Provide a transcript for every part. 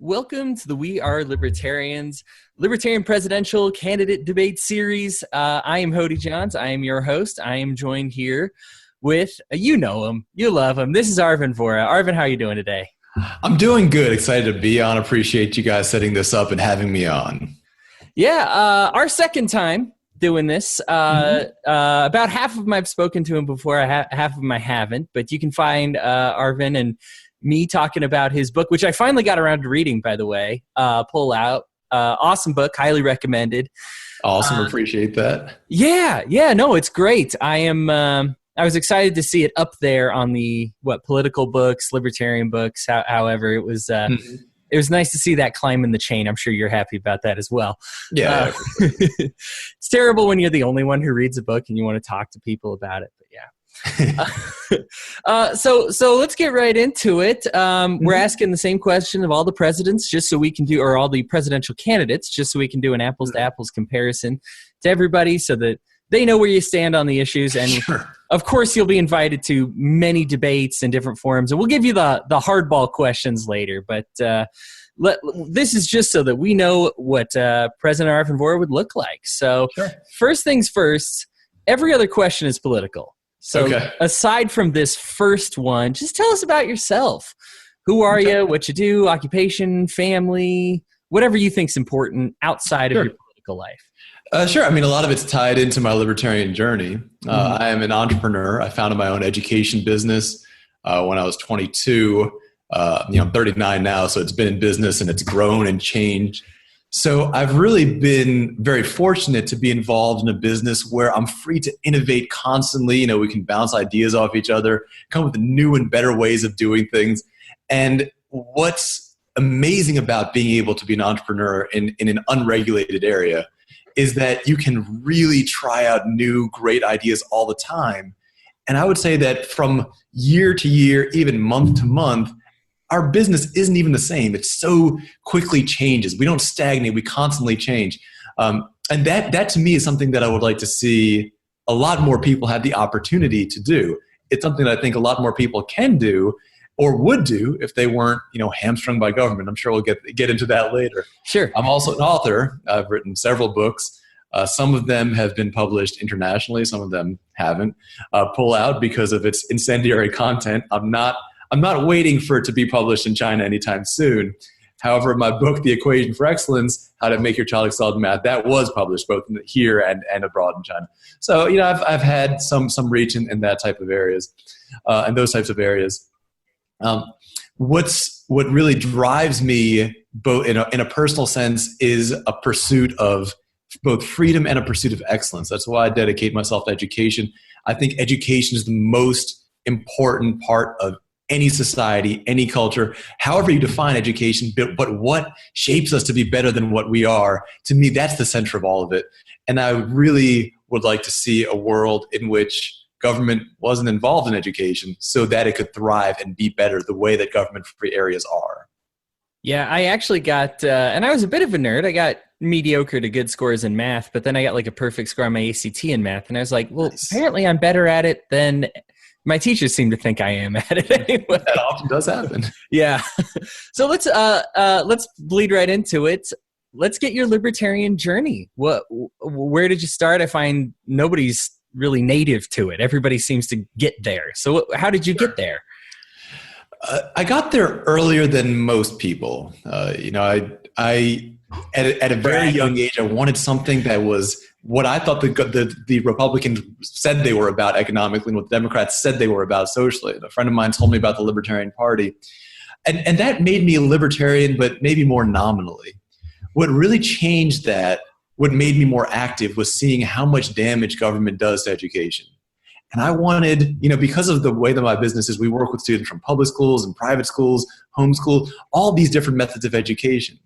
Welcome to the We Are Libertarians Libertarian Presidential Candidate Debate Series. I am Hody Johns. I am your host. I am joined here with, you know him, you love him. This is Arvin Vohra. Arvin, how are you doing today? I'm doing good. Excited to be on. Appreciate you guys setting this up and having me on. Yeah, our second time doing this. About half of them I've spoken to him before, half of them I haven't. But you can find Arvin and me talking about his book, which I finally got around to reading, by the way, Pull Out. Awesome book, highly recommended. Awesome, appreciate that. Yeah, no, it's great. I was excited to see it up there on the, political books, libertarian books, however, it was nice to see that climb in the chain. I'm sure you're happy about that as well. Yeah. It's terrible when you're the only one who reads a book and you want to talk to people about it, but yeah. So let's get right into it. We're asking the same question of all the presidents, just so we can do, or all the presidential candidates, just so we can do an apples to apples comparison to everybody, so that they know where you stand on the issues. And of course, you'll be invited to many debates in different forums, and we'll give you the hardball questions later. But this is just so that we know what President Arvin Vohra would look like. So first things first, every other question is political. So aside from this first one, just tell us about yourself. Who are you? What you do? Occupation, family, whatever you think's important outside of your political life. Sure. I mean, a lot of it's tied into my libertarian journey. I am an entrepreneur. I founded my own education business when I was 22. I'm 39 now, so it's been in business and it's grown and changed. So I've really been very fortunate to be involved in a business where I'm free to innovate constantly. We can bounce ideas off each other, come with new and better ways of doing things. And what's amazing about being able to be an entrepreneur in an unregulated area is that you can really try out new, great ideas all the time. And I would say that from year to year, even month to month, our business isn't even the same. It so quickly changes. We don't stagnate. We constantly change. And that to me is something that I would like to see a lot more people have the opportunity to do. It's something that I think a lot more people can do or would do if they weren't, hamstrung by government. I'm sure we'll get into that later. Sure. I'm also an author. I've written several books. Some of them have been published internationally. Some of them haven't. Pull Out, because of its incendiary content. I'm not waiting for it to be published in China anytime soon. However, my book, The Equation for Excellence, How to Make Your Child Excel in Math, that was published both here and abroad in China. So, I've had some reach in that type of areas, and those types of areas. What really drives me, both in a personal sense, is a pursuit of both freedom and a pursuit of excellence. That's why I dedicate myself to education. I think education is the most important part of any society, any culture, however you define education, but what shapes us to be better than what we are. To me, that's the center of all of it. And I really would like to see a world in which government wasn't involved in education so that it could thrive and be better the way that government-free areas are. Yeah, I actually got, and I was a bit of a nerd. I got mediocre to good scores in math, but then I got like a perfect score on my ACT in math. And I was like, well, apparently I'm better at it than my teachers seem to think I am at it anyway. That often does happen. Yeah. So let's bleed right into it. Let's get your libertarian journey. Where did you start? I find nobody's really native to it. Everybody seems to get there. So how did you get there? I got there earlier than most people. I at a very young age, I wanted something that was what I thought the Republicans said they were about economically and what the Democrats said they were about socially. And a friend of mine told me about the Libertarian Party. And that made me a libertarian, but maybe more nominally. What really changed that, what made me more active, was seeing how much damage government does to education. And I wanted, because of the way that my business is, we work with students from public schools and private schools, homeschool, all these different methods of education.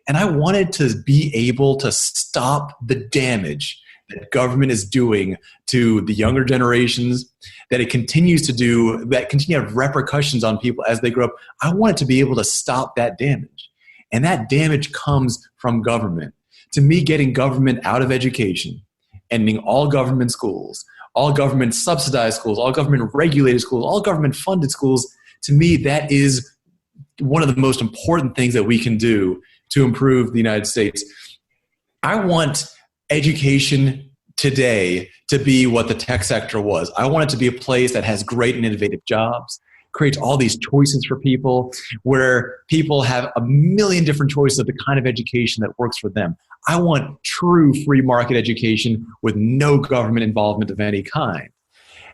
And I wanted to be able to stop the damage that government is doing to the younger generations, that it continues to do, that continue to have repercussions on people as they grow up. I wanted to be able to stop that damage. And that damage comes from government. To me, getting government out of education, ending all government schools, all government subsidized schools, all government regulated schools, all government funded schools, to me, that is one of the most important things that we can do to improve the United States. I want education today to be what the tech sector was. I want it to be a place that has great and innovative jobs, creates all these choices for people, where people have a million different choices of the kind of education that works for them. I want true free market education with no government involvement of any kind.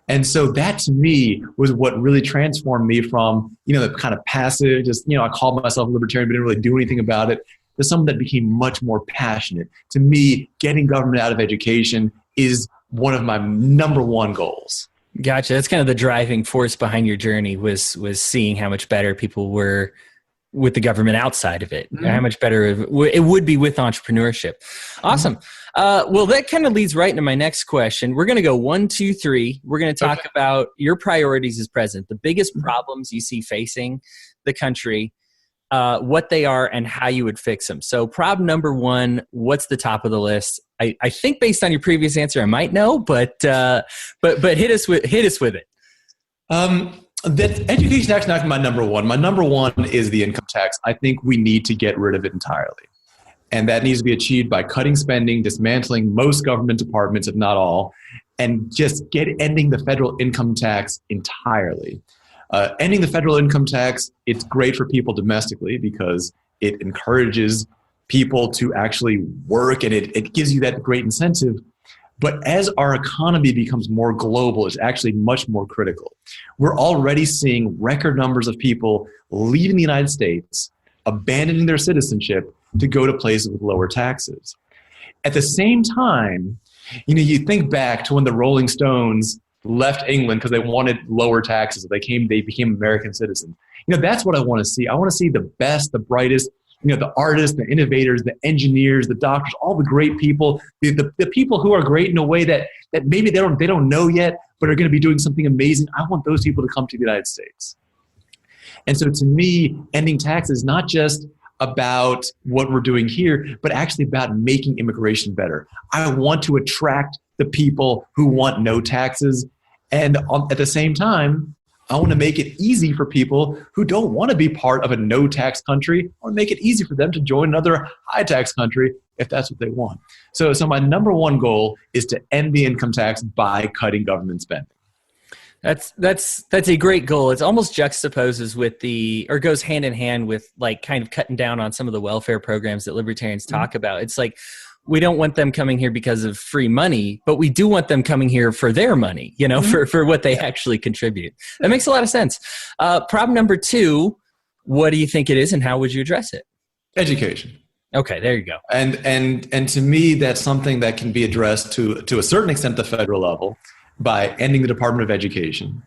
And so that to me was what really transformed me from, the kind of passive, just, I called myself a libertarian, but didn't really do anything about it, to someone that became much more passionate. To me, getting government out of education is one of my number one goals. Gotcha. That's kind of the driving force behind your journey was seeing how much better people were with the government outside of it, mm-hmm. How much better it would be with entrepreneurship. Awesome. Well, that kind of leads right into my next question. We're going to go 1, 2, 3. We're going to talk about your priorities as president, the biggest problems you see facing the country, what they are, and how you would fix them. So problem number 1, what's the top of the list? I think based on your previous answer, I might know, but hit us with it. That education tax is not my number 1. My number 1 is the income tax. I think we need to get rid of it entirely. And that needs to be achieved by cutting spending, dismantling most government departments, if not all, and just ending the federal income tax entirely. Ending the federal income tax, it's great for people domestically because it encourages people to actually work, and it gives you that great incentive. But as our economy becomes more global, it's actually much more critical. We're already seeing record numbers of people leaving the United States, abandoning their citizenship to go to places with lower taxes. At the same time, you think back to when the Rolling Stones left England because they wanted lower taxes. They became American citizens. That's what I want to see. I want to see the best, the brightest, the artists, the innovators, the engineers, the doctors, all the great people, the people who are great in a way that maybe they don't know yet, but are going to be doing something amazing. I want those people to come to the United States. And so to me, ending taxes is not just about what we're doing here, but actually about making immigration better. I want to attract the people who want no taxes. And at the same time, I want to make it easy for people who don't want to be part of a no-tax country, or make it easy for them to join another high-tax country if that's what they want. So my number 1 goal is to end the income tax by cutting government spending. That's a great goal. It almost juxtaposes or goes hand in hand with kind of cutting down on some of the welfare programs that libertarians talk about. It's like, we don't want them coming here because of free money, but we do want them coming here for their money, for what they actually contribute. That makes a lot of sense. Problem number 2, what do you think it is and how would you address it? Education. Okay, there you go. And to me, that's something that can be addressed to a certain extent at the federal level by ending the Department of Education.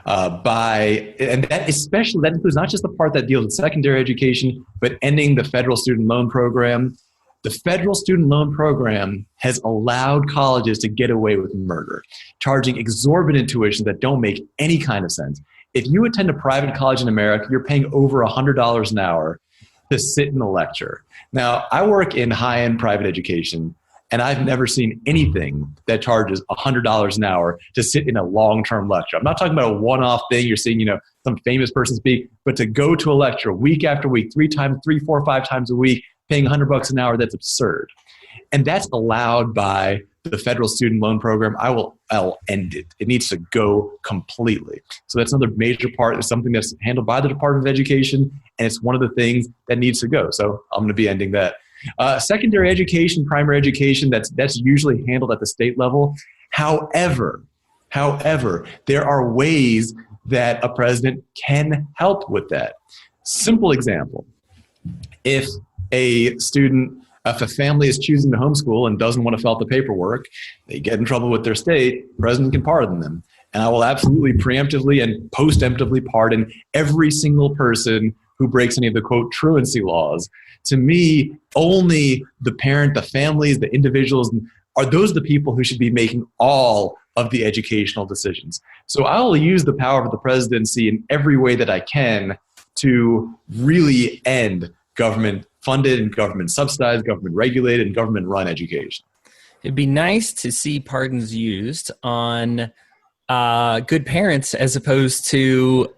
And that includes not just the part that deals with secondary education, but ending the federal student loan program. The federal student loan program has allowed colleges to get away with murder, charging exorbitant tuitions that don't make any kind of sense. If you attend a private college in America, you're paying over $100 an hour to sit in a lecture. Now, I work in high-end private education, and I've never seen anything that charges $100 an hour to sit in a long-term lecture. I'm not talking about a one-off thing. You're seeing, some famous person speak, but to go to a lecture week after week, 3, 4, 5 times a week, paying $100 an hour, that's absurd. And that's allowed by the federal student loan program. I'll end it. It needs to go completely. So that's another major part. It's something that's handled by the Department of Education, and it's one of the things that needs to go. So I'm going to be ending that. Secondary education, primary education, that's usually handled at the state level. However, there are ways that a president can help with that. Simple example. If a family is choosing to homeschool and doesn't want to fill out the paperwork, they get in trouble with their state, the president can pardon them. And I will absolutely preemptively and post-emptively pardon every single person who breaks any of the, quote, truancy laws. To me, only the parent, the families, the individuals, are those the people who should be making all of the educational decisions. So I will use the power of the presidency in every way that I can to really end government-funded and government-subsidized, government-regulated, and government-run education. It'd be nice to see pardons used on good parents as opposed to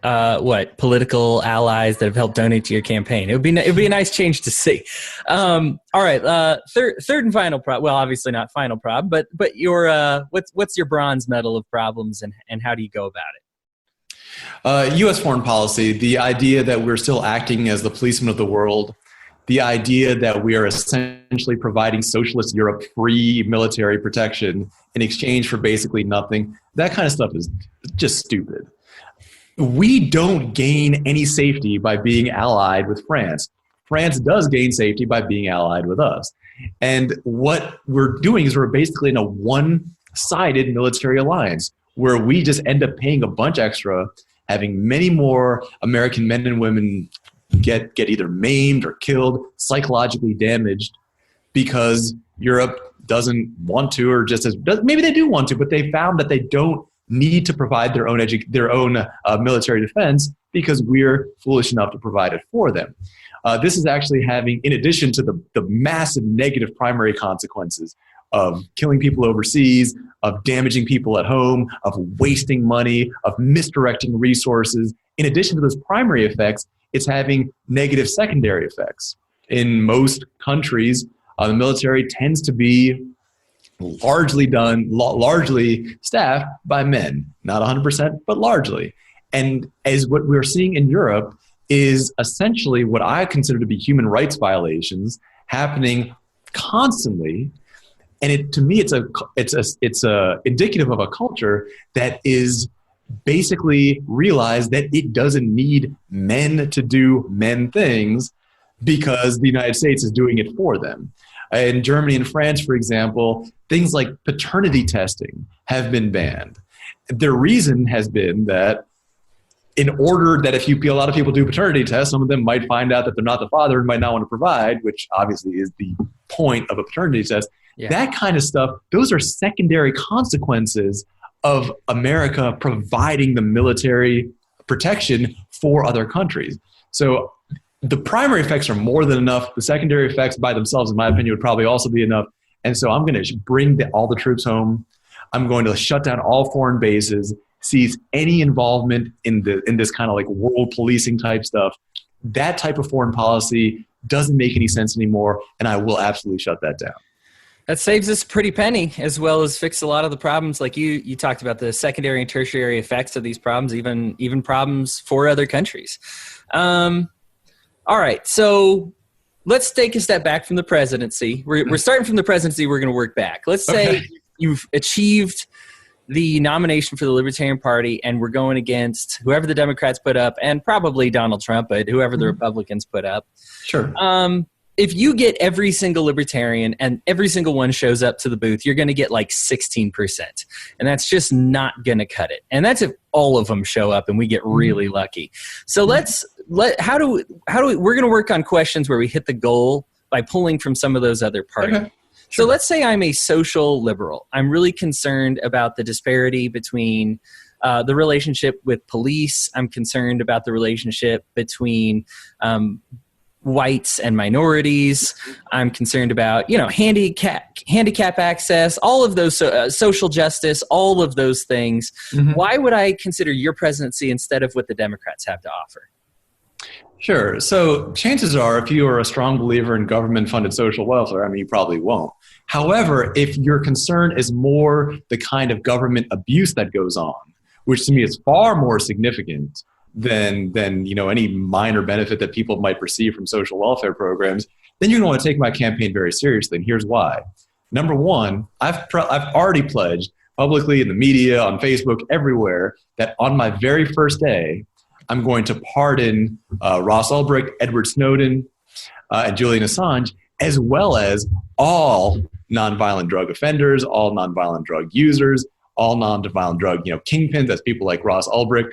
political allies that have helped donate to your campaign. It'd be a nice change to see. All right, third and final problem. Well, obviously not final problem, but your what's your bronze medal of problems, and how do you go about it? U.S. foreign policy, the idea that we're still acting as the policemen of the world, the idea that we are essentially providing socialist Europe free military protection in exchange for basically nothing, that kind of stuff is just stupid. We don't gain any safety by being allied with France. France does gain safety by being allied with us. And what we're doing is we're basically in a one-sided military alliance where we just end up paying a bunch extra, having many more American men and women get either maimed or killed, psychologically damaged, because Europe doesn't want to, or just maybe they do want to, but they found that they don't need to provide their own military defense because we're foolish enough to provide it for them. This is actually having, in addition to the massive negative primary consequences of killing people overseas, of damaging people at home, of wasting money, of misdirecting resources. In addition to those primary effects, it's having negative secondary effects. In most countries, the military tends to be largely staffed by men. Not 100%, but largely. And as what we're seeing in Europe is essentially what I consider to be human rights violations happening constantly. And to me, it's indicative of a culture that is basically realized that it doesn't need men to do men things because the United States is doing it for them. In Germany and France, for example, things like paternity testing have been banned. The reason has been that in order that if a lot of people do paternity tests, some of them might find out that they're not the father and might not want to provide, which obviously is the point of a paternity test. Yeah. That kind of stuff, those are secondary consequences of America providing the military protection for other countries. So the primary effects are more than enough. The secondary effects by themselves, in my opinion, would probably also be enough. And so I'm going to bring all the troops home. I'm going to shut down all foreign bases, seize any involvement in this kind of like world policing type stuff. That type of foreign policy doesn't make any sense anymore, and I will absolutely shut that down. That saves us a pretty penny, as well as fix a lot of the problems. Like you talked about the secondary and tertiary effects of these problems, even problems for other countries. All right, so let's take a step back from the presidency. We're starting from the presidency. We're going to work back. Let's say you've achieved the nomination for the Libertarian Party, and we're going against whoever the Democrats put up, and probably Donald Trump, but whoever the Republicans put up. Sure. If you get every single Libertarian and every single one shows up to the booth, you're going to get like 16%. And that's just not going to cut it. And that's if all of them show up and we get really lucky. So we're going to work on questions where we hit the goal by pulling from some of those other parties. Okay. Sure. So let's say I'm a social liberal. I'm really concerned about the disparity between the relationship with police. I'm concerned about the relationship between whites and minorities. I'm concerned about, handicap access, all of those, social justice, all of those things. Mm-hmm. Why would I consider your presidency instead of what the Democrats have to offer? Sure. So chances are, if you are a strong believer in government-funded social welfare, you probably won't. However, if your concern is more the kind of government abuse that goes on, which to me is far more significant than any minor benefit that people might perceive from social welfare programs, then you're going to want to take my campaign very seriously. And here's why. Number one, I've already pledged publicly in the media, on Facebook, everywhere, that on my very first day, I'm going to pardon Ross Ulbricht, Edward Snowden, and Julian Assange, as well as all nonviolent drug offenders, all nonviolent drug users, all nonviolent drug kingpins, that's people like Ross Ulbricht.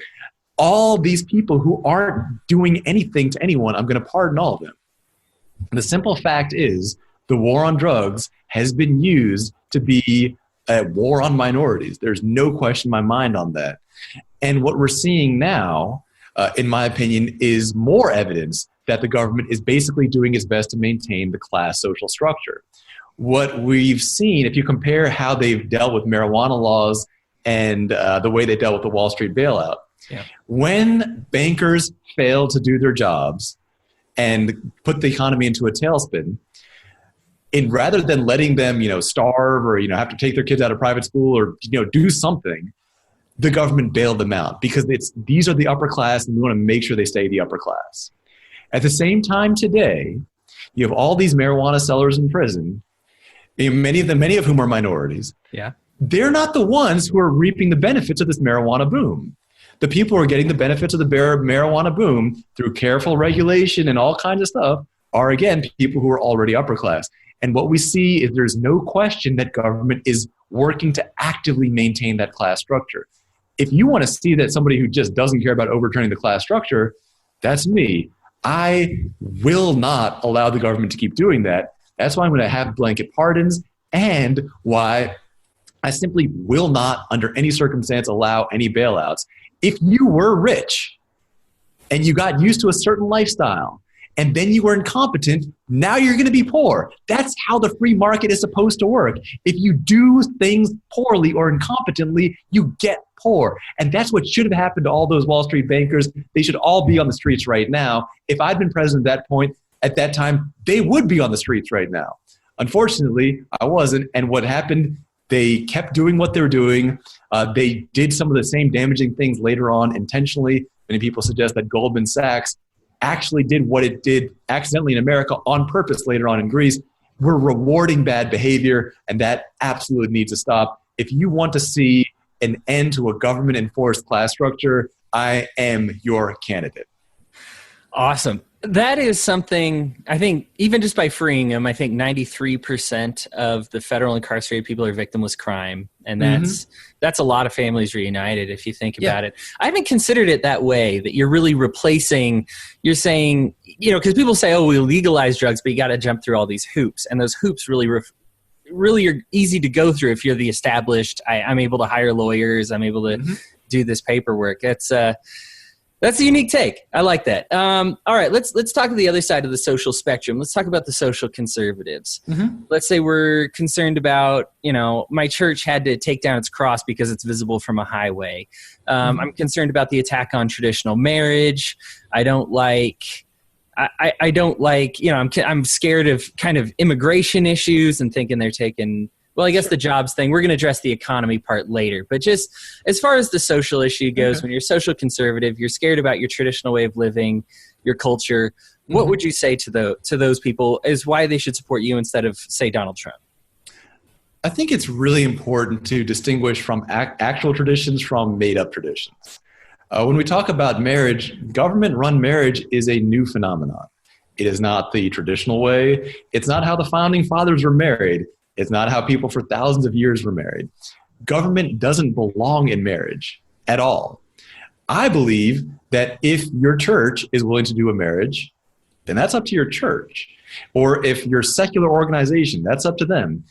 All these people who aren't doing anything to anyone, I'm going to pardon all of them. And the simple fact is, the war on drugs has been used to be a war on minorities. There's no question in my mind on that. And what we're seeing now, in my opinion, is more evidence that the government is basically doing its best to maintain the class social structure. What we've seen, if you compare how they've dealt with marijuana laws and the way they dealt with the Wall Street bailout. Yeah. When bankers fail to do their jobs and put the economy into a tailspin, and rather than letting them, starve or, have to take their kids out of private school or, do something, the government bailed them out because these are the upper class and we want to make sure they stay the upper class. At the same time today, you have all these marijuana sellers in prison, many of whom are minorities. Yeah. They're not the ones who are reaping the benefits of this marijuana boom. The people who are getting the benefits of the marijuana boom through careful regulation and all kinds of stuff are, again, people who are already upper class. And what we see is there's no question that government is working to actively maintain that class structure. If you want to see that somebody who just doesn't care about overturning the class structure, that's me. I will not allow the government to keep doing that. That's why I'm going to have blanket pardons and why I simply will not, under any circumstance, allow any bailouts. If you were rich and you got used to a certain lifestyle and then you were incompetent, now you're going to be poor. That's how the free market is supposed to work. If you do things poorly or incompetently, you get poor. And that's what should have happened to all those Wall Street bankers. They should all be on the streets right now. If I'd been president at that time, they would be on the streets right now. Unfortunately, I wasn't. And what happened, they kept doing what they were doing. They did some of the same damaging things later on intentionally. Many people suggest that Goldman Sachs actually did what it did accidentally in America on purpose later on in Greece. We're rewarding bad behavior, and that absolutely needs to stop. If you want to see an end to a government-enforced class structure, I am your candidate. Awesome. That is something, I think, even just by freeing them, I think 93% of the federal incarcerated people are victimless crime. And that's a lot of families reunited if you think about it. I haven't considered it that way, that you're really replacing, you're saying, because people say, oh, we legalize drugs, but you got to jump through all these hoops. And those hoops really are easy to go through if you're the established, I'm able to hire lawyers, I'm able to do this paperwork. That's a unique take. I like that. All right, let's talk to the other side of the social spectrum. Let's talk about the social conservatives. Let's say we're concerned about, my church had to take down its cross because it's visible from a highway. I'm concerned about the attack on traditional marriage. I don't like, I'm scared of kind of immigration issues and thinking they're taking. Well, I guess the jobs thing, we're going to address the economy part later. But just as far as the social issue goes, when you're social conservative, you're scared about your traditional way of living, your culture, what would you say to those people is why they should support you instead of, say, Donald Trump? I think it's really important to distinguish from actual traditions from made-up traditions. When we talk about marriage, government-run marriage is a new phenomenon. It is not the traditional way. It's not how the founding fathers were married. It's not how people for thousands of years were married. Government doesn't belong in marriage at all. I believe that if your church is willing to do a marriage, then that's up to your church. Or if your secular organization, that's up to them.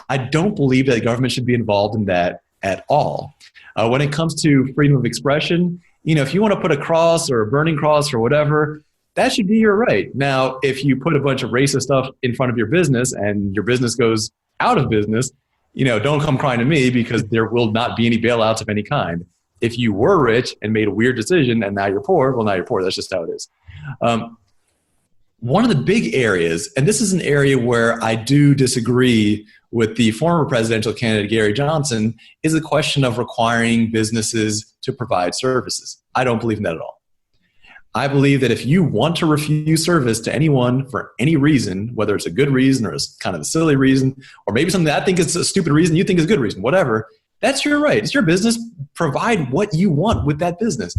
I don't believe that the government should be involved in that at all. When it comes to freedom of expression, if you want to put a cross or a burning cross or whatever, that should be your right. Now, if you put a bunch of racist stuff in front of your business and your business goes out of business, don't come crying to me because there will not be any bailouts of any kind. If you were rich and made a weird decision and now you're poor, well, now you're poor. That's just how it is. One of the big areas, and this is an area where I do disagree with the former presidential candidate Gary Johnson, is the question of requiring businesses to provide services. I don't believe in that at all. I believe that if you want to refuse service to anyone for any reason, whether it's a good reason or it's kind of a silly reason, or maybe something that I think is a stupid reason, you think is a good reason, whatever, that's your right. It's your business. Provide what you want with that business.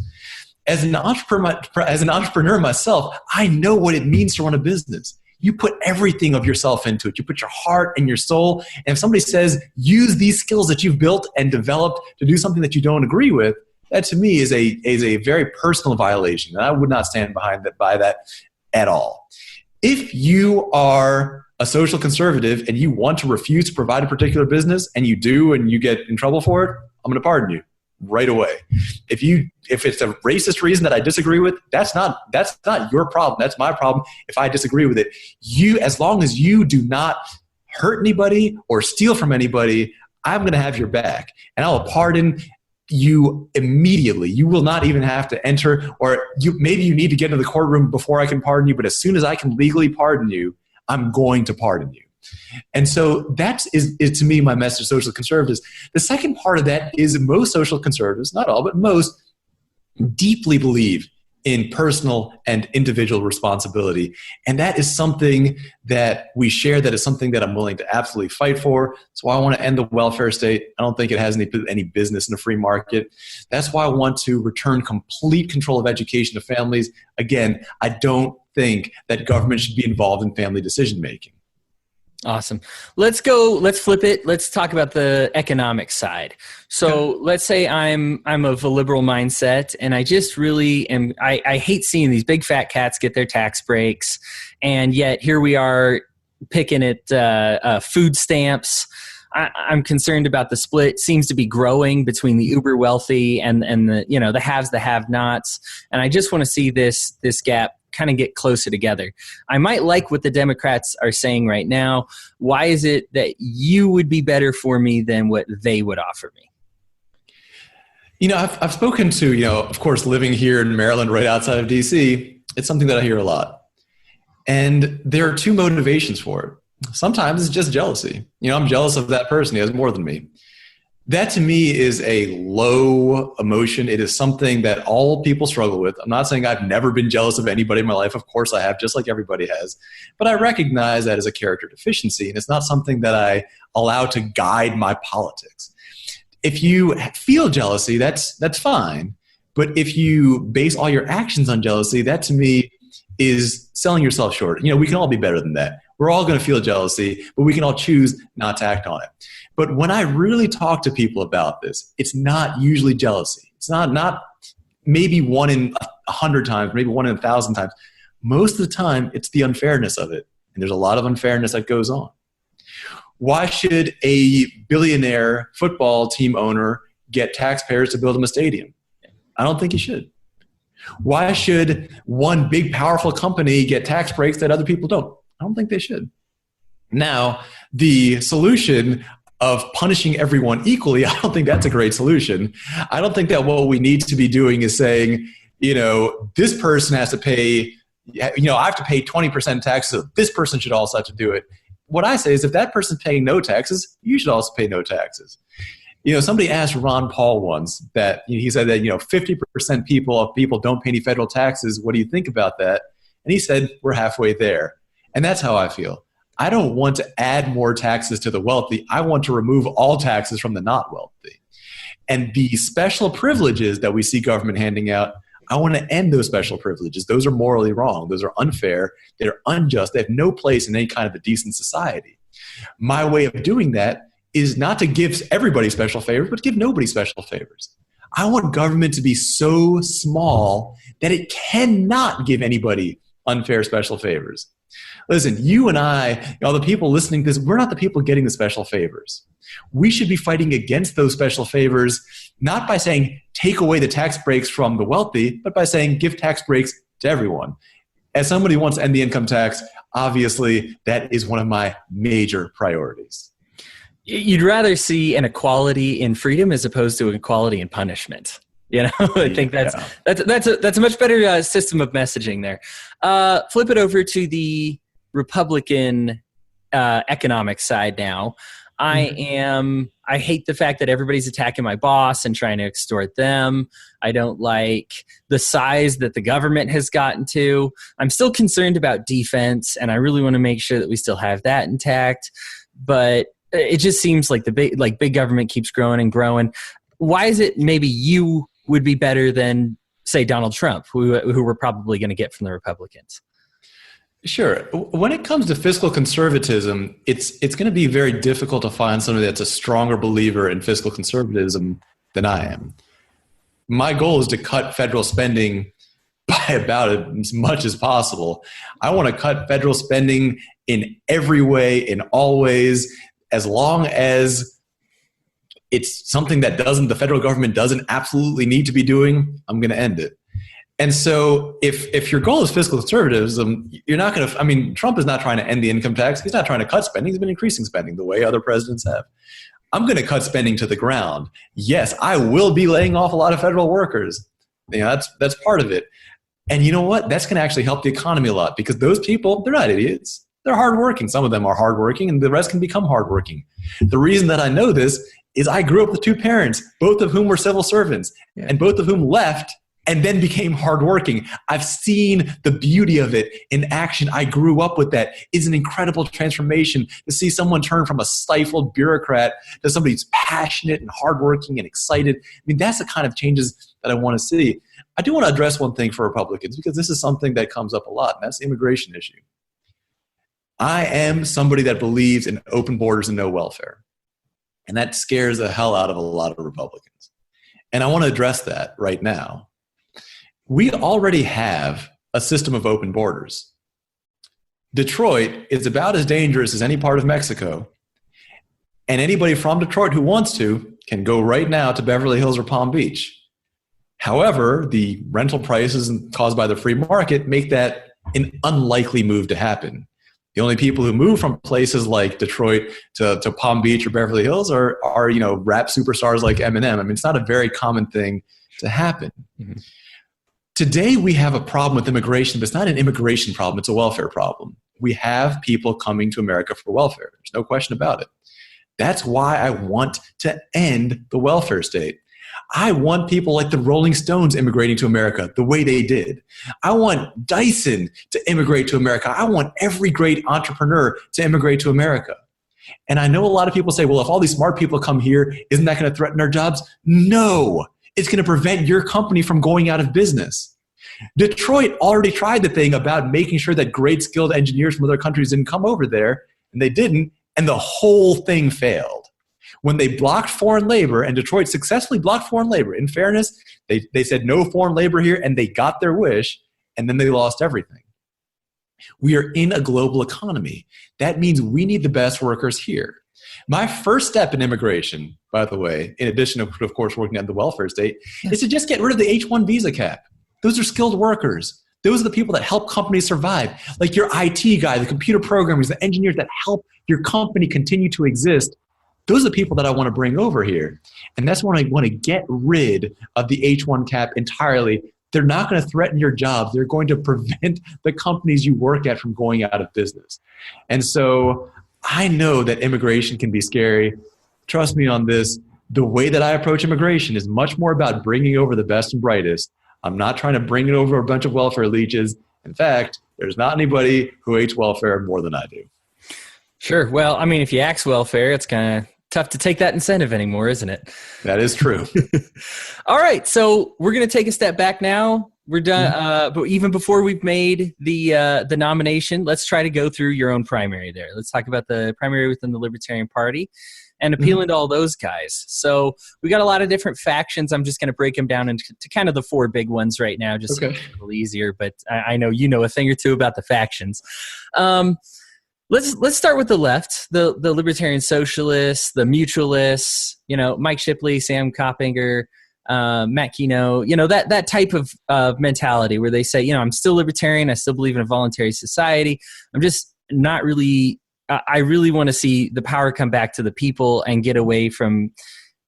As an entrepreneur myself, I know what it means to run a business. You put everything of yourself into it. You put your heart and your soul. And if somebody says, use these skills that you've built and developed to do something that you don't agree with, that to me is a very personal violation, and I would not stand by that at all. If you are a social conservative and you want to refuse to provide a particular business, and you do, and you get in trouble for it, I'm going to pardon you right away. If it's a racist reason that I disagree with, that's not your problem. That's my problem. If I disagree with it, as long as you do not hurt anybody or steal from anybody, I'm going to have your back, and I will pardon you immediately. You will not even have to enter, or maybe you need to get into the courtroom before I can pardon you, but as soon as I can legally pardon you, I'm going to pardon you. And so that is to me my message to social conservatives. The second part of that is most social conservatives, not all, but most, deeply believe in personal and individual responsibility. And that is something that we share. That is something that I'm willing to absolutely fight for. That's why I want to end the welfare state. I don't think it has any business in a free market. That's why I want to return complete control of education to families. Again, I don't think that government should be involved in family decision-making. Awesome. Let's flip it. Let's talk about the economic side. So let's say I'm of a liberal mindset, and I just really am, I hate seeing these big fat cats get their tax breaks. And yet here we are picking at food stamps. I'm concerned about the split seems to be growing between the uber wealthy and the haves, the have-nots. And I just want to see this gap kind of get closer together. I might like what the Democrats are saying right now. Why is it that you would be better for me than what they would offer me? I've spoken to, of course, living here in Maryland, right outside of DC, it's something that I hear a lot. And there are two motivations for it. Sometimes it's just jealousy. I'm jealous of that person. He has more than me. That to me is a low emotion. It is something that all people struggle with. I'm not saying I've never been jealous of anybody in my life. Of course I have, just like everybody has. But I recognize that as a character deficiency, and it's not something that I allow to guide my politics. If you feel jealousy, that's fine. But if you base all your actions on jealousy, that to me is selling yourself short. We can all be better than that. We're all going to feel jealousy, but we can all choose not to act on it. But when I really talk to people about this, it's not usually jealousy. It's not maybe 1 in 100 times, maybe 1 in 1,000 times. Most of the time, it's the unfairness of it. And there's a lot of unfairness that goes on. Why should a billionaire football team owner get taxpayers to build him a stadium? I don't think he should. Why should one big, powerful company get tax breaks that other people don't? I don't think they should. Now, the solution of punishing everyone equally, I don't think that's a great solution. I don't think that what we need to be doing is saying, this person has to pay, I have to pay 20% taxes, so this person should also have to do it. What I say is if that person's paying no taxes, you should also pay no taxes. Somebody asked Ron Paul once that, he said that, 50% of people don't pay any federal taxes. What do you think about that? And he said, we're halfway there. And that's how I feel. I don't want to add more taxes to the wealthy. I want to remove all taxes from the not wealthy. And the special privileges that we see government handing out, I want to end those special privileges. Those are morally wrong. Those are unfair. They're unjust. They have no place in any kind of a decent society. My way of doing that is not to give everybody special favors, but to give nobody special favors. I want government to be so small that it cannot give anybody unfair special favors. Listen, you and I, the people listening to this, we're not the people getting the special favors. We should be fighting against those special favors, not by saying take away the tax breaks from the wealthy, but by saying give tax breaks to everyone. As somebody who wants to end the income tax, obviously that is one of my major priorities. You'd rather see an equality in freedom as opposed to an equality in punishment. I think that's a much better system of messaging there. Flip it over to the Republican economic side now. I hate the fact that everybody's attacking my boss and trying to extort them. I don't like the size that the government has gotten to. I'm still concerned about defense, and I really want to make sure that we still have that intact. But it just seems like big government keeps growing and growing. Why is it maybe you would be better than, say, Donald Trump, who we're probably going to get from the Republicans? Sure. When it comes to fiscal conservatism, it's going to be very difficult to find somebody that's a stronger believer in fiscal conservatism than I am. My goal is to cut federal spending by about as much as possible. I want to cut federal spending in every way, in all ways, as long as it's something that the federal government doesn't absolutely need to be doing, I'm going to end it. And so if your goal is fiscal conservatism, you're not going to, Trump is not trying to end the income tax. He's not trying to cut spending. He's been increasing spending the way other presidents have. I'm going to cut spending to the ground. Yes, I will be laying off a lot of federal workers. That's part of it. And you know what? That's going to actually help the economy a lot, because those people, they're not idiots. They're hardworking. Some of them are hardworking, and the rest can become hardworking. The reason that I know this is I grew up with two parents, both of whom were civil servants, and both of whom left and then became hardworking. I've seen the beauty of it in action. I grew up with that. It's an incredible transformation to see someone turn from a stifled bureaucrat to somebody who's passionate and hardworking and excited. I mean, that's the kind of changes that I want to see. I do want to address one thing for Republicans, because this is something that comes up a lot, and that's the immigration issue. I am somebody that believes in open borders and no welfare. And that scares the hell out of a lot of Republicans. And I want to address that right now. We already have a system of open borders. Detroit is about as dangerous as any part of Mexico. And anybody from Detroit who wants to can go right now to Beverly Hills or Palm Beach. However, the rental prices caused by the free market make that an unlikely move to happen. The only people who move from places like Detroit to Palm Beach or Beverly Hills are rap superstars like Eminem. I mean, it's not a very common thing to happen. Mm-hmm. Today, we have a problem with immigration, but it's not an immigration problem. It's a welfare problem. We have people coming to America for welfare. There's no question about it. That's why I want to end the welfare state. I want people like the Rolling Stones immigrating to America the way they did. I want Dyson to immigrate to America. I want every great entrepreneur to immigrate to America. And I know a lot of people say, well, if all these smart people come here, isn't that going to threaten our jobs? No, it's going to prevent your company from going out of business. Detroit already tried the thing about making sure that great skilled engineers from other countries didn't come over there, and they didn't, and the whole thing failed. When they blocked foreign labor, and Detroit successfully blocked foreign labor, in fairness, they said no foreign labor here, and they got their wish, and then they lost everything. We are in a global economy. That means we need the best workers here. My first step in immigration, by the way, in addition to, of course, working at the welfare state, is to just get rid of the H-1 visa cap. Those are skilled workers. Those are the people that help companies survive. Like your IT guy, the computer programmers, the engineers that help your company continue to exist. Those are the people that I want to bring over here. And that's when I want to get rid of the H-1 cap entirely. They're not going to threaten your jobs. They're going to prevent the companies you work at from going out of business. And so I know that immigration can be scary. Trust me on this. The way that I approach immigration is much more about bringing over the best and brightest. I'm not trying to bring it over a bunch of welfare leeches. In fact, there's not anybody who hates welfare more than I do. Sure. Well, I mean, if you axe welfare, it's kind of tough to take that incentive anymore, isn't it? That is true. All right. So we're going to take a step back now. We're done. But even before we've made the nomination, let's try to go through your own primary there. Let's talk about the primary within the Libertarian Party and appealing to all those guys. So we got a lot of different factions. I'm just going to break them down into kind of the four big ones right now, just so it's a little easier. But I know you know a thing or two about the factions. Let's start with the left, the Libertarian Socialists, the Mutualists, Mike Shipley, Sam Coppinger, Matt Keno, that type of mentality where they say, I'm still libertarian. I still believe in a voluntary society. I'm just not really, I really want to see the power come back to the people and get away from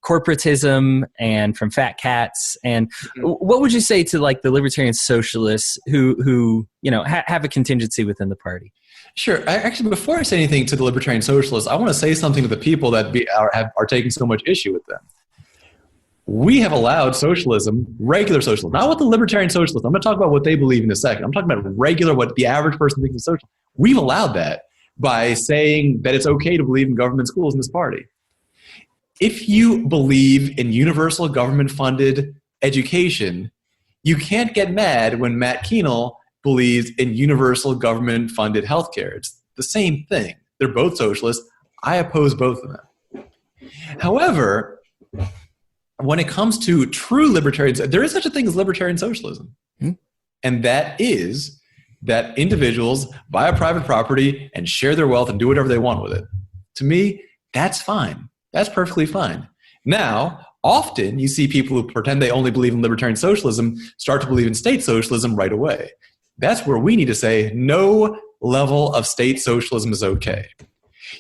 corporatism and from fat cats. And what would you say to like the Libertarian Socialists who have a contingency within the party? Sure. Actually, before I say anything to the Libertarian Socialists, I want to say something to the people that are taking so much issue with them. We have allowed socialism, regular socialism, not what the Libertarian Socialists. I'm going to talk about what they believe in a second. I'm talking about regular, what the average person thinks is social. We've allowed that by saying that it's okay to believe in government schools in this party. If you believe in universal government-funded education, you can't get mad when Matt Keno believes in universal government-funded healthcare. It's the same thing. They're both socialists. I oppose both of them. However, when it comes to true libertarians, there is such a thing as libertarian socialism. And that is that individuals buy a private property and share their wealth and do whatever they want with it. To me, that's fine. That's perfectly fine. Now, often you see people who pretend they only believe in libertarian socialism start to believe in state socialism right away. That's where we need to say no level of state socialism is okay.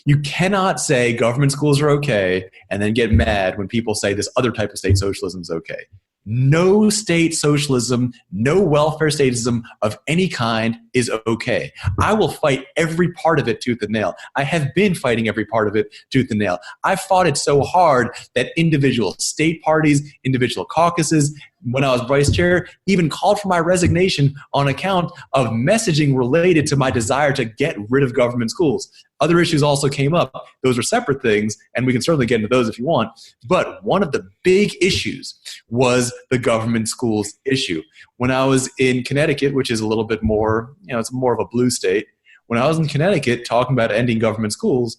You cannot say government schools are okay and then get mad when people say this other type of state socialism is okay. No state socialism, no welfare statism of any kind is okay. I will fight every part of it tooth and nail. I have been fighting every part of it tooth and nail. I fought it so hard that individual state parties, individual caucuses, when I was vice chair, even called for my resignation on account of messaging related to my desire to get rid of government schools. Other issues also came up. Those are separate things, and we can certainly get into those if you want. But one of the big issues was the government schools issue. When I was in Connecticut, which is a little bit more, it's more of a blue state. When I was in Connecticut talking about ending government schools,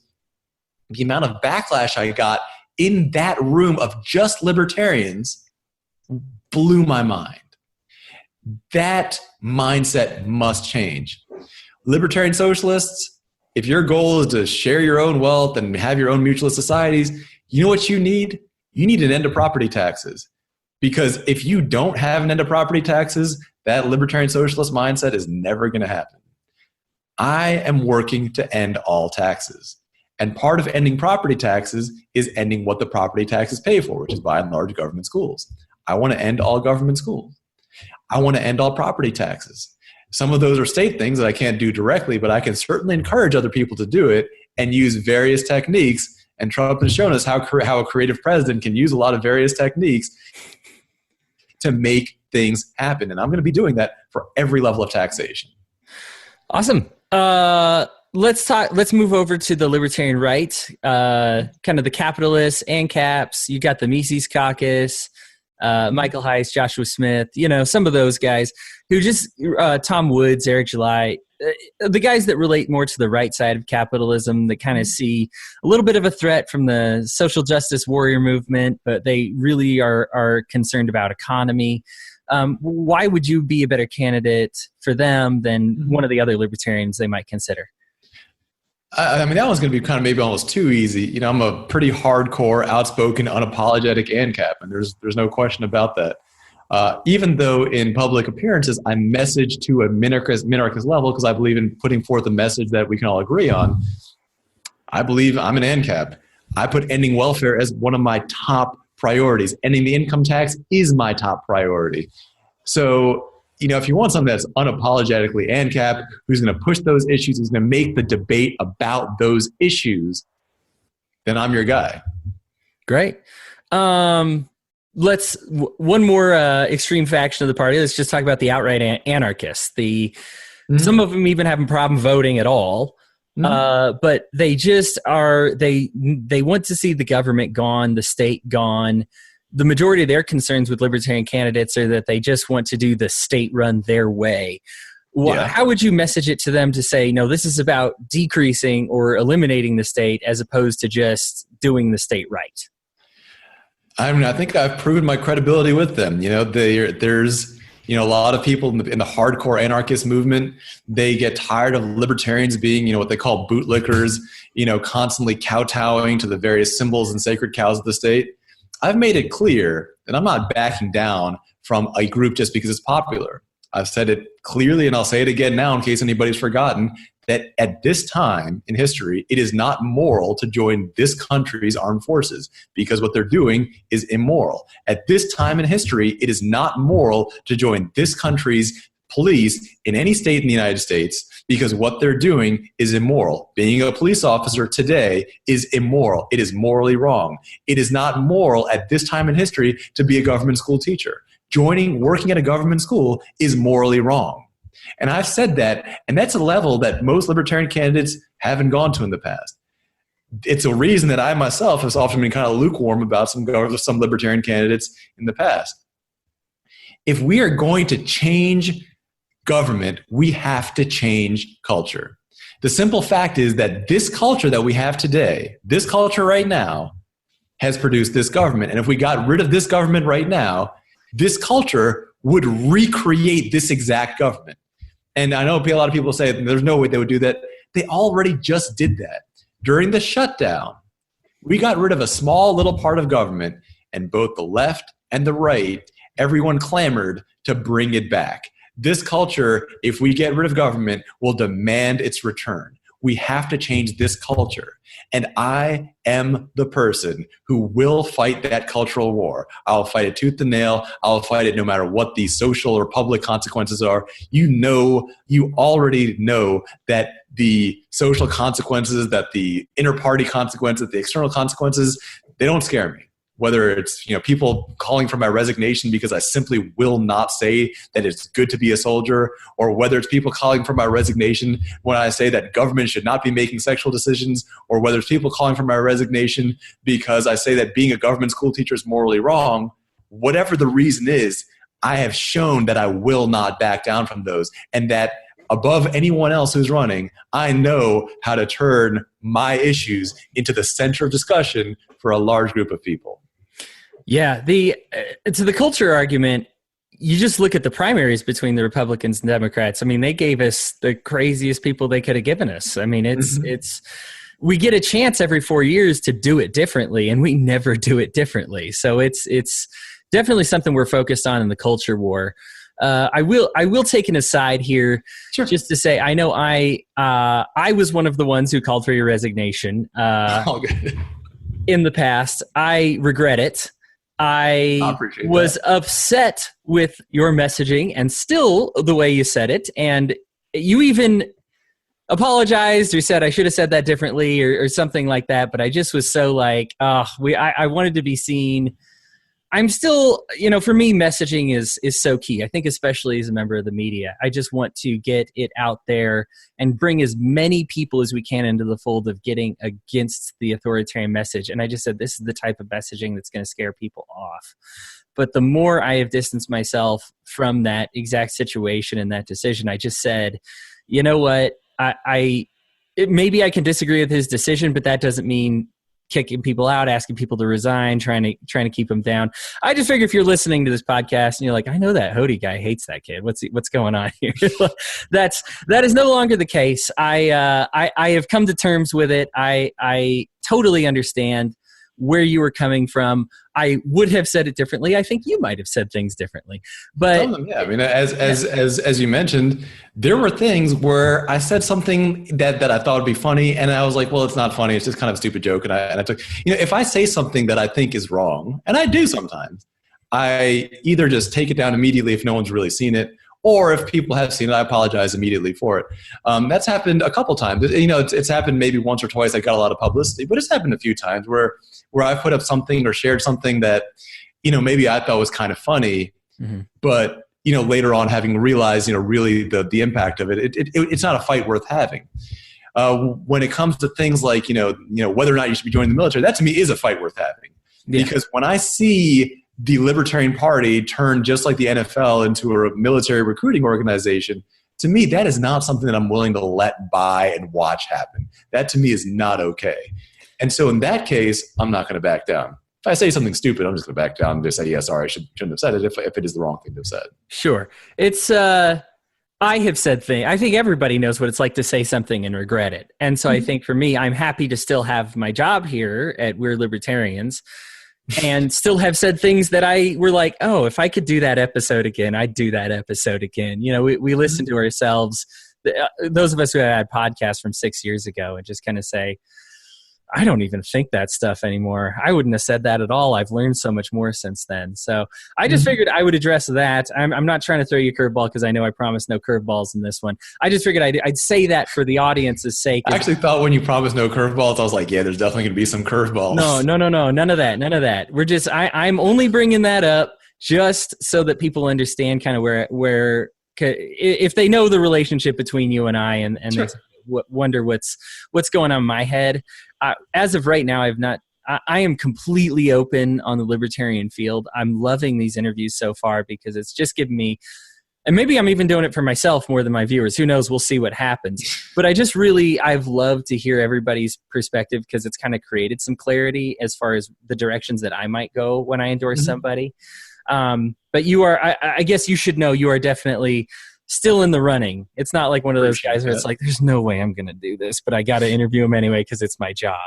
the amount of backlash I got in that room of just libertarians blew my mind. That mindset must change. Libertarian socialists, if your goal is to share your own wealth and have your own mutualist societies, you know what you need? You need an end to property taxes. Because if you don't have an end to property taxes, that libertarian socialist mindset is never going to happen. I am working to end all taxes. And part of ending property taxes is ending what the property taxes pay for, which is by and large government schools. I want to end all government schools. I want to end all property taxes. Some of those are state things that I can't do directly, but I can certainly encourage other people to do it and use various techniques. And Trump has shown us how a creative president can use a lot of various techniques to make things happen. And I'm going to be doing that for every level of taxation. Awesome. Let's move over to the libertarian right, kind of the capitalists, ANCAPs. You got the Mises Caucus, Michael Heiss, Joshua Smith, some of those guys who just, Tom Woods, Eric July, the guys that relate more to the right side of capitalism, that kind of see a little bit of a threat from the social justice warrior movement, but they really are concerned about economy. Why would you be a better candidate for them than one of the other libertarians they might consider? I mean, that one's going to be kind of maybe almost too easy. I'm a pretty hardcore, outspoken, unapologetic ANCAP, and there's no question about that. Even though in public appearances I message to a minarchist level because I believe in putting forth a message that we can all agree on, I believe I'm an ANCAP. I put ending welfare as one of my top priorities. Ending the income tax is my top priority. So, if you want something that's unapologetically ANCAP, who's going to push those issues, who's going to make the debate about those issues, then I'm your guy. Great. One more extreme faction of the party. Let's just talk about the outright anarchists. Some of them even have a problem voting at all. But they just are, they want to see the government gone, the state gone. The majority of their concerns with libertarian candidates are that they just want to do the state run their way. How would you message it to them to say, no, this is about decreasing or eliminating the state as opposed to just doing the state right? I mean, I think I've proven my credibility with them. There's a lot of people in the hardcore anarchist movement, they get tired of libertarians being, what they call bootlickers, constantly kowtowing to the various symbols and sacred cows of the state. I've made it clear that I'm not backing down from a group just because it's popular. I've said it clearly, and I'll say it again now in case anybody's forgotten, that at this time in history, it is not moral to join this country's armed forces because what they're doing is immoral. At this time in history, it is not moral to join this country's police in any state in the United States because what they're doing is immoral. Being a police officer today is immoral. It is morally wrong. It is not moral at this time in history to be a government school teacher. Working at a government school is morally wrong. And I've said that, and that's a level that most libertarian candidates haven't gone to in the past. It's a reason that I myself have often been kind of lukewarm about some libertarian candidates in the past. If we are going to change government, we have to change culture. The simple fact is that this culture that we have today, this culture right now, has produced this government. And if we got rid of this government right now, this culture would recreate this exact government. And I know a lot of people say there's no way they would do that. They already just did that. During the shutdown, we got rid of a small little part of government, and both the left and the right, everyone clamored to bring it back. This culture, if we get rid of government, will demand its return. we have to change this culture. And I am the person who will fight that cultural war. I'll fight it tooth and nail. I'll fight it no matter what the social or public consequences are. You already know that the social consequences, that the inter-party consequences, the external consequences, they don't scare me. Whether it's people calling for my resignation because I simply will not say that it's good to be a soldier, or whether it's people calling for my resignation when I say that government should not be making sexual decisions, or whether it's people calling for my resignation because I say that being a government school teacher is morally wrong, whatever the reason is, I have shown that I will not back down from those, and that above anyone else who's running, I know how to turn my issues into the center of discussion for a large group of people. Yeah, to the culture argument, you just look at the primaries between the Republicans and Democrats. I mean, they gave us the craziest people they could have given us. I mean, it's we get a chance every 4 years to do it differently, and we never do it differently. So it's definitely something we're focused on in the culture war. I will take an aside here, sure, just to say I know I was one of the ones who called for your resignation in the past. I regret it. I was upset with your messaging and still the way you said it. And you even apologized or said I should have said that differently or something like that. But I just was so like, I wanted to be seen. I'm still, for me, messaging is so key. I think especially as a member of the media, I just want to get it out there and bring as many people as we can into the fold of getting against the authoritarian message. And I just said, this is the type of messaging that's going to scare people off. But the more I have distanced myself from that exact situation and that decision, I just said, you know what, maybe I can disagree with his decision, but that doesn't mean kicking people out, asking people to resign, trying to keep them down. I just figure if you're listening to this podcast and you're like, I know that Hody guy hates that kid. What's going on here? That is no longer the case. I have come to terms with it. I totally understand where you were coming from. I would have said it differently. I think you might have said things differently. But yeah, I mean, as you mentioned, there were things where I said something that I thought would be funny, and I was like, well, it's not funny. It's just kind of a stupid joke. And I took, if I say something that I think is wrong, and I do sometimes, I either just take it down immediately if no one's really seen it, or if people have seen it, I apologize immediately for it. That's happened a couple times. It's happened maybe once or twice. I got a lot of publicity, but it's happened a few times where I put up something or shared something that, maybe I thought was kind of funny, but, later on having realized, really the impact of it, it's not a fight worth having. When it comes to things like, whether or not you should be joining the military, that to me is a fight worth having. Yeah. Because when I see the Libertarian Party turn just like the NFL into a military recruiting organization, to me, that is not something that I'm willing to let by and watch happen. That to me is not okay. And so in that case, I'm not going to back down. If I say something stupid, I'm just going to back down and just say, yeah, sorry, I shouldn't have said it if it is the wrong thing to have said. Sure. It's, I have said things. I think everybody knows what it's like to say something and regret it. And so I think for me, I'm happy to still have my job here at We're Libertarians and still have said things that I were like, oh, if I could do that episode again, I'd do that episode again. We listen to ourselves, those of us who had podcasts from 6 years ago, and just kind of say, I don't even think that stuff anymore. I wouldn't have said that at all. I've learned so much more since then. So I just figured I would address that. I'm not trying to throw you a curveball because I know I promised no curveballs in this one. I just figured I'd say that for the audience's sake. I actually thought when you promised no curveballs, I was like, yeah, there's definitely going to be some curveballs. No. None of that. We're just, I'm only bringing that up just so that people understand kind of where if they know the relationship between you and I and sure, they wonder what's going on in my head. As of right now, I am completely open on the libertarian field. I'm loving these interviews so far because it's just given me, and maybe I'm even doing it for myself more than my viewers. Who knows? We'll see what happens. But I've loved to hear everybody's perspective because it's kind of created some clarity as far as the directions that I might go when I endorse somebody. But you are, I guess you should know, you are definitely still in the running. It's not like one of those guys where it's like, there's no way I'm going to do this, but I got to interview him anyway because it's my job.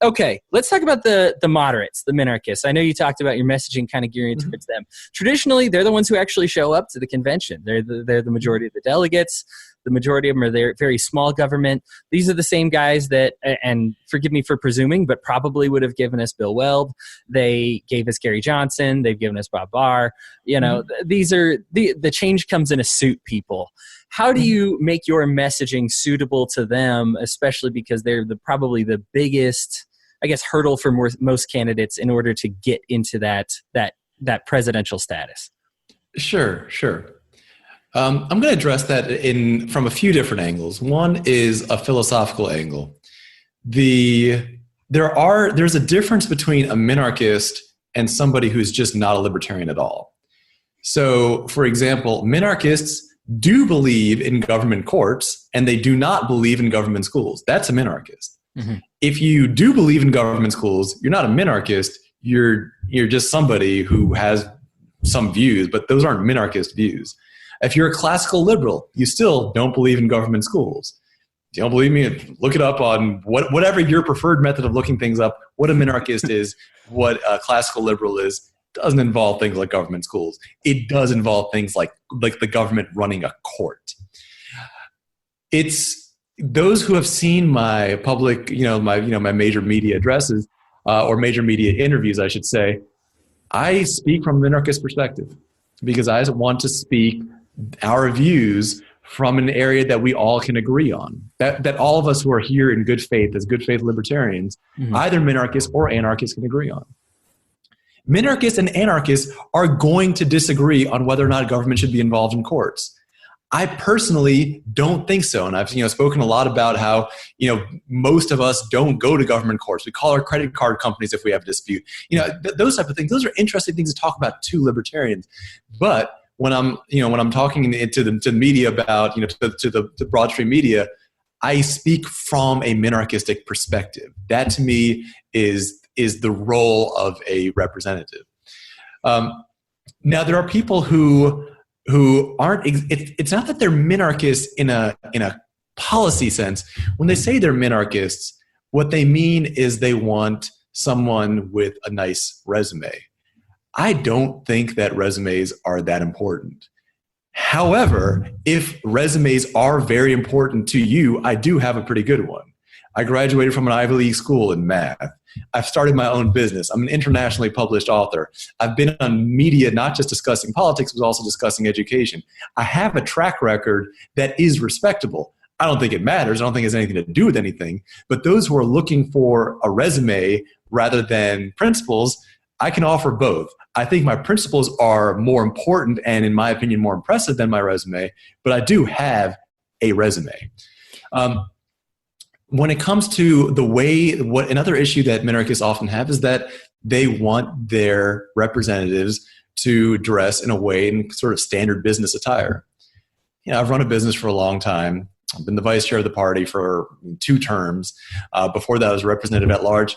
Okay, let's talk about the moderates, the minarchists. I know you talked about your messaging kind of gearing towards them. Traditionally, they're the ones who actually show up to the convention. They're the majority of the delegates. The majority of them are very small government. These are the same guys that, and forgive me for presuming, but probably would have given us Bill Weld. They gave us Gary Johnson. They've given us Bob Barr. These are the change comes in a suit people. How do you make your messaging suitable to them, especially because they're probably the biggest, I guess, hurdle for most candidates in order to get into that presidential status? Sure. I'm going to address that from a few different angles. One is a philosophical angle. There's a difference between a minarchist and somebody who's just not a libertarian at all. So, for example, minarchists do believe in government courts and they do not believe in government schools. That's a minarchist. Mm-hmm. If you do believe in government schools, you're not a minarchist. You're just somebody who has some views, but those aren't minarchist views. If you're a classical liberal, you still don't believe in government schools. If you don't believe me, look it up on whatever your preferred method of looking things up, what a minarchist is, what a classical liberal is. Doesn't involve things like government schools. It does involve things like the government running a court. It's those who have seen my public, my major media addresses or major media interviews, I should say. I speak from a minarchist perspective because I want to speak our views from an area that we all can agree on, that all of us who are here in good faith as good faith libertarians, either minarchists or anarchists can agree on. Minarchists and anarchists are going to disagree on whether or not government should be involved in courts. I personally don't think so. And I've spoken a lot about how most of us don't go to government courts. We call our credit card companies if we have a dispute. Those type of things. Those are interesting things to talk about to libertarians. But when I'm talking to the media about to the broad stream media, I speak from a minarchistic perspective. That to me is the role of a representative. Now there are people who aren't. It's not that they're minarchists in a policy sense. When they say they're minarchists, what they mean is they want someone with a nice resume. I don't think that resumes are that important. However, if resumes are very important to you, I do have a pretty good one. I graduated from an Ivy League school in math. I've started my own business. I'm an internationally published author. I've been on media not just discussing politics, but also discussing education. I have a track record that is respectable. I don't think it matters. I don't think it has anything to do with anything. But those who are looking for a resume rather than principles, I can offer both. I think my principles are more important and, in my opinion, more impressive than my resume, but I do have a resume. When it comes to another issue that minarchists often have is that they want their representatives to dress in a way in sort of standard business attire. I've run a business for a long time. I've been the vice chair of the party for 2 terms. Before that, I was representative at large.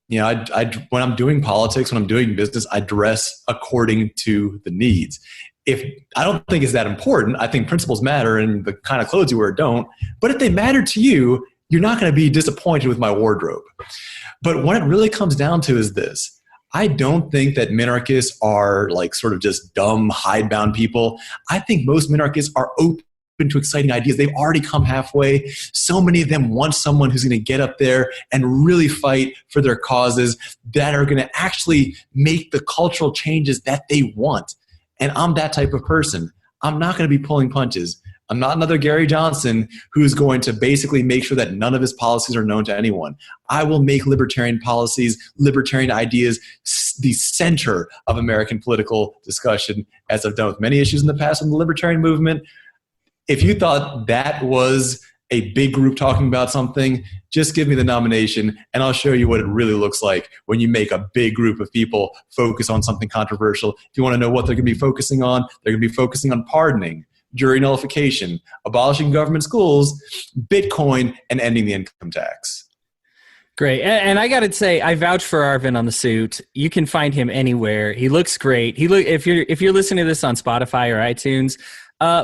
When I'm doing politics, when I'm doing business, I dress according to the needs. I don't think it's that important. I think principles matter and the kind of clothes you wear don't. But if they matter to you, you're not going to be disappointed with my wardrobe. But what it really comes down to is this. I don't think that minarchists are like sort of just dumb, hidebound people. I think most minarchists are open to exciting ideas. They've already come halfway. So many of them want someone who's going to get up there and really fight for their causes that are going to actually make the cultural changes that they want. And I'm that type of person. I'm not going to be pulling punches. I'm not another Gary Johnson who's going to basically make sure that none of his policies are known to anyone. I will make libertarian policies, libertarian ideas the center of American political discussion, as I've done with many issues in the past in the libertarian movement. If you thought that was a big group talking about something, just give me the nomination and I'll show you what it really looks like when you make a big group of people focus on something controversial. If you want to know what they're going to be focusing on, they're going to be focusing on pardoning, jury nullification, abolishing government schools, Bitcoin, and ending the income tax. Great. And I got to say, I vouch for Arvin on the suit. You can find him anywhere. He looks great. If you're listening to this on Spotify or iTunes,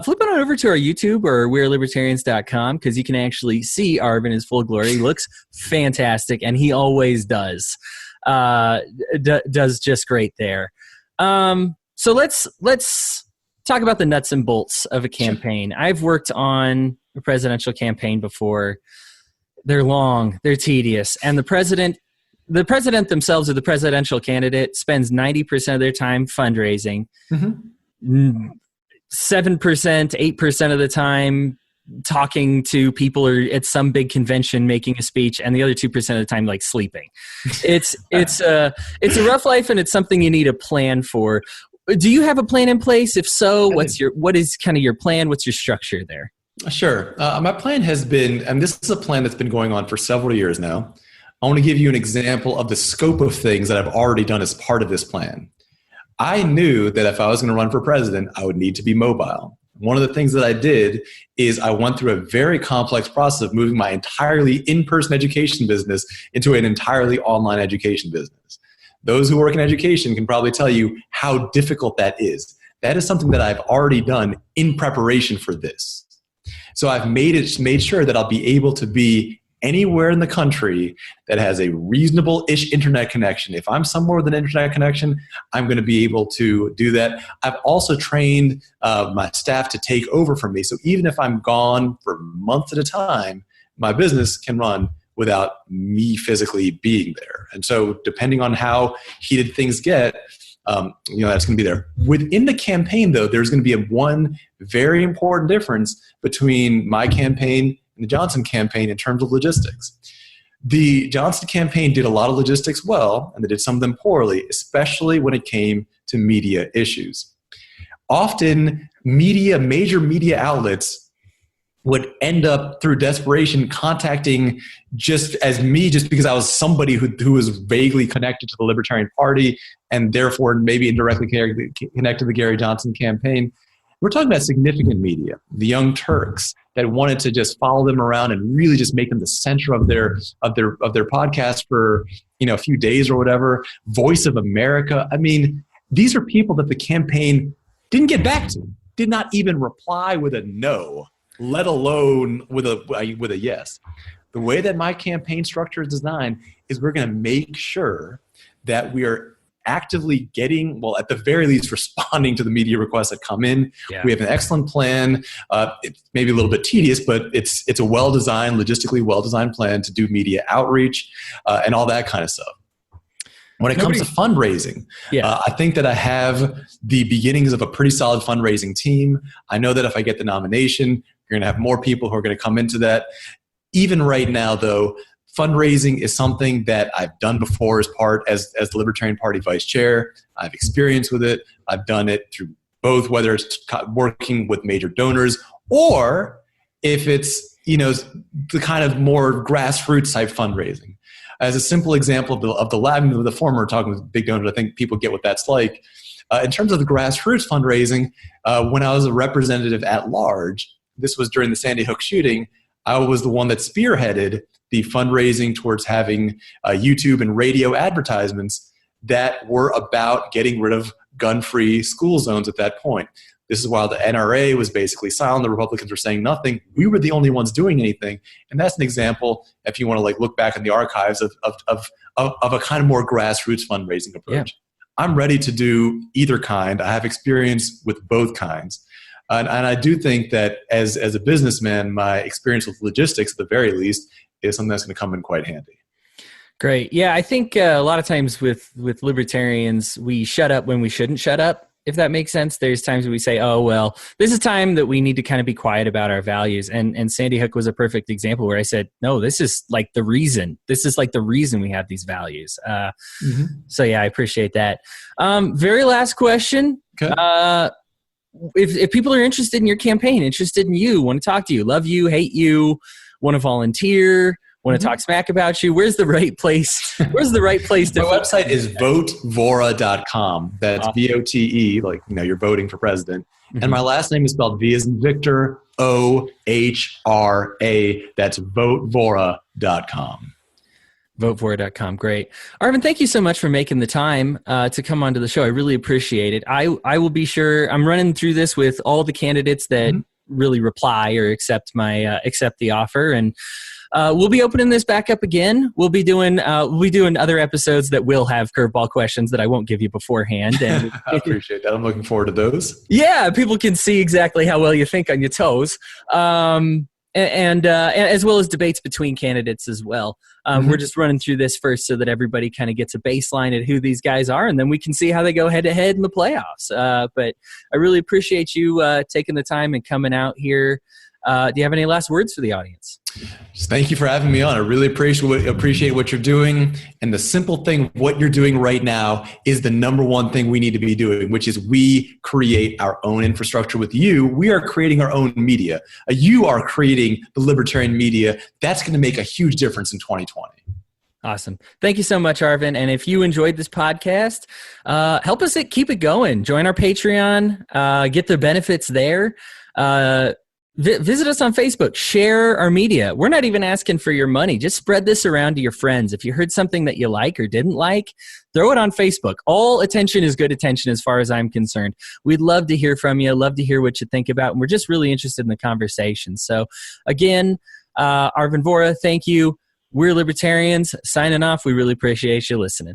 flip it on over to our YouTube or we'relibertarians.com because you can actually see Arvin in his full glory. He looks fantastic, and he always does. Does just great there. So let's talk about the nuts and bolts of a campaign. I've worked on a presidential campaign before. They're long, they're tedious, and the president themselves, or the presidential candidate, spends 90% of their time fundraising, 7%, 8% of the time talking to people or at some big convention making a speech, and the other 2% of the time like sleeping. It's a rough life, and it's something you need a plan for. Do you have a plan in place? If so, what is kind of your plan? What's your structure there? Sure. My plan has been, and this is a plan that's been going on for several years now. I want to give you an example of the scope of things that I've already done as part of this plan. I knew that if I was going to run for president, I would need to be mobile. One of the things that I did is I went through a very complex process of moving my entirely in-person education business into an entirely online education business. Those who work in education can probably tell you how difficult that is. That is something that I've already done in preparation for this. So I've made sure that I'll be able to be anywhere in the country that has a reasonable-ish internet connection. If I'm somewhere with an internet connection, I'm going to be able to do that. I've also trained my staff to take over from me. So even if I'm gone for months at a time, my business can run without me physically being there. And so depending on how heated things get, that's going to be there. Within the campaign, though, there's going to be one very important difference between my campaign and the Johnson campaign in terms of logistics. The Johnson campaign did a lot of logistics well, and they did some of them poorly, especially when it came to media issues. Often, major media outlets would end up through desperation contacting just because I was somebody who was vaguely connected to the Libertarian Party and therefore maybe indirectly connected to the Gary Johnson campaign. We're talking about significant media, the Young Turks, that wanted to just follow them around and really just make them the center of their podcast for a few days or whatever. Voice of America. I mean, these are people that the campaign didn't get back to, did not even reply with a no, let alone with a yes. The way that my campaign structure is designed is we're going to make sure that we are actively getting, well, at the very least, responding to the media requests that come in. Yeah. We have an excellent plan. It's maybe a little bit tedious, but it's a well-designed, logistically well-designed plan to do media outreach and all that kind of stuff. When it comes to fundraising, I think that I have the beginnings of a pretty solid fundraising team. I know that if I get the nomination, you're going to have more people who are going to come into that. Even right now, though, fundraising is something that I've done before as the Libertarian Party vice chair. I've experience with it. I've done it through both, whether it's working with major donors or if it's the kind of more grassroots type fundraising. As a simple example of the former, talking with big donors, I think people get what that's like. In terms of the grassroots fundraising, when I was a representative at large, this was during the Sandy Hook shooting, I was the one that spearheaded the fundraising towards having YouTube and radio advertisements that were about getting rid of gun-free school zones at that point. This is while the NRA was basically silent, the Republicans were saying nothing. We were the only ones doing anything. And that's an example, if you want to look back in the archives of a kind of more grassroots fundraising approach. Yeah. I'm ready to do either kind. I have experience with both kinds. And I do think that as a businessman, my experience with logistics, at the very least, is something that's going to come in quite handy. Great. Yeah, I think a lot of times with libertarians, we shut up when we shouldn't shut up, if that makes sense. There's times when we say, oh, well, this is time that we need to kind of be quiet about our values. And Sandy Hook was a perfect example where I said, no, this is the reason. This is the reason we have these values. So, yeah, I appreciate that. Very last question. Okay. If people are interested in your campaign, interested in you, want to talk to you, love you, hate you, want to volunteer, want to talk smack about you, where's the right place? Where's the right place to? My website is votevohra.com. That's VOTE, you're voting for president. And my last name is spelled V as in Victor, OHRA. That's votevohra.com. Votefor.com. Great. Arvin, thank you so much for making the time to come onto the show. I really appreciate it. I will be sure, I'm running through this with all the candidates that really reply or accept the offer. And we'll be opening this back up again. We'll be doing other episodes that will have curveball questions that I won't give you beforehand. And I appreciate that. I'm looking forward to those. Yeah, people can see exactly how well you think on your toes. And as well as debates between candidates as well. We're just running through this first so that everybody kind of gets a baseline at who these guys are, and then we can see how they go head-to-head in the playoffs. But I really appreciate you taking the time and coming out here. Do you have any last words for the audience? Just thank you for having me on. I really appreciate what you're doing. And the simple thing, what you're doing right now is the number one thing we need to be doing, which is we create our own infrastructure with you. We are creating our own media. You are creating the libertarian media. That's going to make a huge difference in 2020. Awesome. Thank you so much, Arvin. And if you enjoyed this podcast, help us keep it going. Join our Patreon, get the benefits there. Visit us on Facebook, share our media. We're not even asking for your money. Just spread this around to your friends. If you heard something that you like or didn't like, throw it on Facebook. All attention is good attention as far as I'm concerned. We'd love to hear from you, love to hear what you think about, and we're just really interested in the conversation. So again, Arvin Vohra, thank you. We're Libertarians. Signing off. We really appreciate you listening.